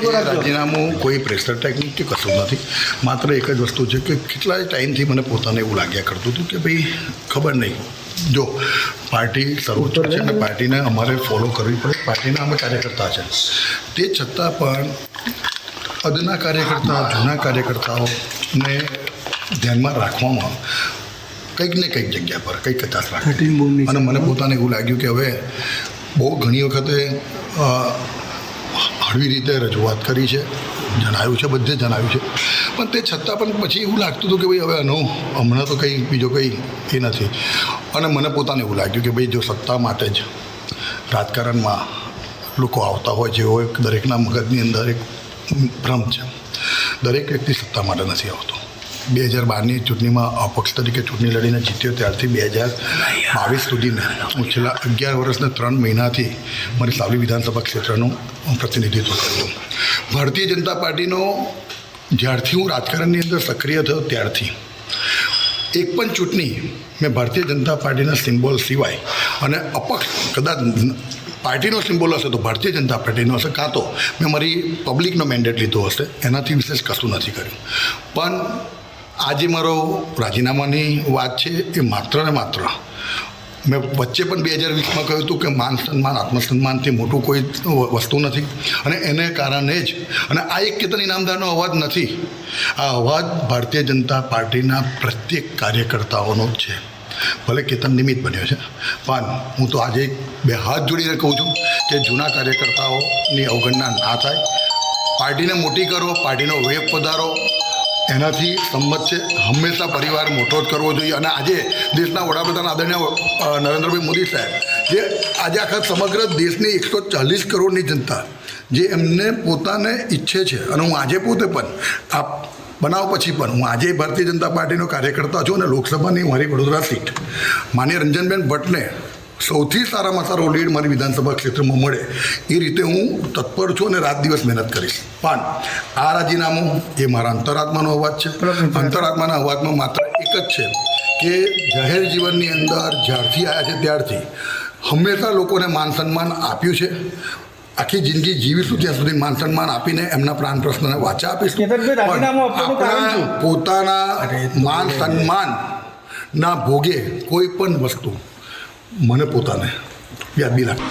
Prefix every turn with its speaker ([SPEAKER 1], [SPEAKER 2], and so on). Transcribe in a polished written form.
[SPEAKER 1] રાજીનામું કોઈ pressure technique કે કશું નથી. માત્ર એક જ વસ્તુ છે કે કેટલાય ટાઈમથી મને પોતાને એવું લાગ્યા કરતું હતું કે ભાઈ ખબર નહીં, જો પાર્ટી સર્વોચ્ચ છે અને પાર્ટીને અમારે ફોલો કરવી પડે, પાર્ટીના અમે કાર્યકર્તા છે. તે છતાં પણ અદના કાર્યકર્તા, જૂના કાર્યકર્તાઓને ધ્યાનમાં રાખવામાં કંઈક ને કંઈક જગ્યા પર કંઈક કચાશ રાખે. અને મને પોતાને એવું લાગ્યું કે હવે બહુ ઘણી વખતે હળવી રીતે રજૂઆત કરી છે, જણાવ્યું છે, બધે જણાવ્યું છે, પણ તે છતાં પણ પછી એવું લાગતું હતું કે ભાઈ હવે આનો હમણાં તો કંઈ બીજો કંઈ એ નથી. અને મને પોતાને એવું લાગ્યું કે ભાઈ જો સત્તા માટે જ રાજકારણમાં લોકો આવતા હોય, જેવો એક દરેકના મગજની અંદર એક ભ્રમ છે. દરેક વ્યક્તિ સત્તા માટે નથી આવતો. 2012ની ચૂંટણીમાં અપક્ષ તરીકે ચૂંટણી લડીને જીત્યો ત્યારથી 2022 સુધીને હું છેલ્લા 11 વર્ષને 3 મહિનાથી મારી સાવલી વિધાનસભા ક્ષેત્રનું પ્રતિનિધિત્વ કર્યું. ભારતીય જનતા પાર્ટીનો જ્યારથી હું રાજકારણની અંદર સક્રિય થયો ત્યારથી એક પણ ચૂંટણી મેં ભારતીય જનતા પાર્ટીના સિમ્બોલ સિવાય અને અપક્ષ કદાચ પાર્ટીનો સિમ્બોલ હશે તો ભારતીય જનતા પાર્ટીનો હશે, કાં તો મેં મારી પબ્લિકનો મેન્ડેટ લીધો હશે, એનાથી વિશેષ કશું નથી કર્યું. પણ આજે મારો રાજીનામાની વાત છે એ માત્ર ને માત્ર મેં વચ્ચે પણ 2020માં કહ્યું હતું કે માન સન્માન, આત્મસન્માનથી મોટું કોઈ વસ્તુ નથી. અને એને કારણે જ, અને આ એક કેતન ઇનામદારનો અવાજ નથી, આ અવાજ ભારતીય જનતા પાર્ટીના પ્રત્યેક કાર્યકર્તાઓનો જ છે. ભલે કેતન નિમિત્ત બન્યો છે, પણ હું તો આજે 2 હાથ જોડીને કહું છું કે જૂના કાર્યકર્તાઓની અવગણના ના થાય. પાર્ટીને મોટી કરો, પાર્ટીનો વેગ વધારો, એનાથી સંમત છે. હંમેશા પરિવાર મોટો જ કરવો જોઈએ. અને આજે દેશના વડાપ્રધાન આદરણીય નરેન્દ્રભાઈ મોદી સાહેબ, જે આજે આખા સમગ્ર દેશની 140 કરોડની જનતા જે એમને પોતાને ઈચ્છે છે, અને હું આજે પોતે પણ આ બનાવ પછી પણ હું આજે ભારતીય જનતા પાર્ટીનો કાર્યકર્તા છું, અને લોકસભાની મારી વડોદરા સીટ માનીય રંજનબેન ભટ્ટને સૌથી સારામાં સારો લીડ મારી વિધાનસભા ક્ષેત્રમાં મળે એ રીતે હું તત્પર છું અને રાત દિવસ મહેનત કરીશ. પણ આ રાજીનામું એ મારા અંતરાત્માનો અવાજ છે. અંતરાત્માના અવાજમાં માત્ર એક જ છે કે જાહેર જીવનની અંદર જ્યારથી આવ્યા છે ત્યારથી હંમેશા લોકોને માન સન્માન આપ્યું છે. આખી જિંદગી જીવીશું ત્યાં સુધી માન સન્માન આપીને એમના પ્રાણ પ્રશ્નને વાચા આપીશું. પોતાના માન સન્માનના ભોગે કોઈ પણ વસ્તુ મને પોતાને યાદ બી રાખે.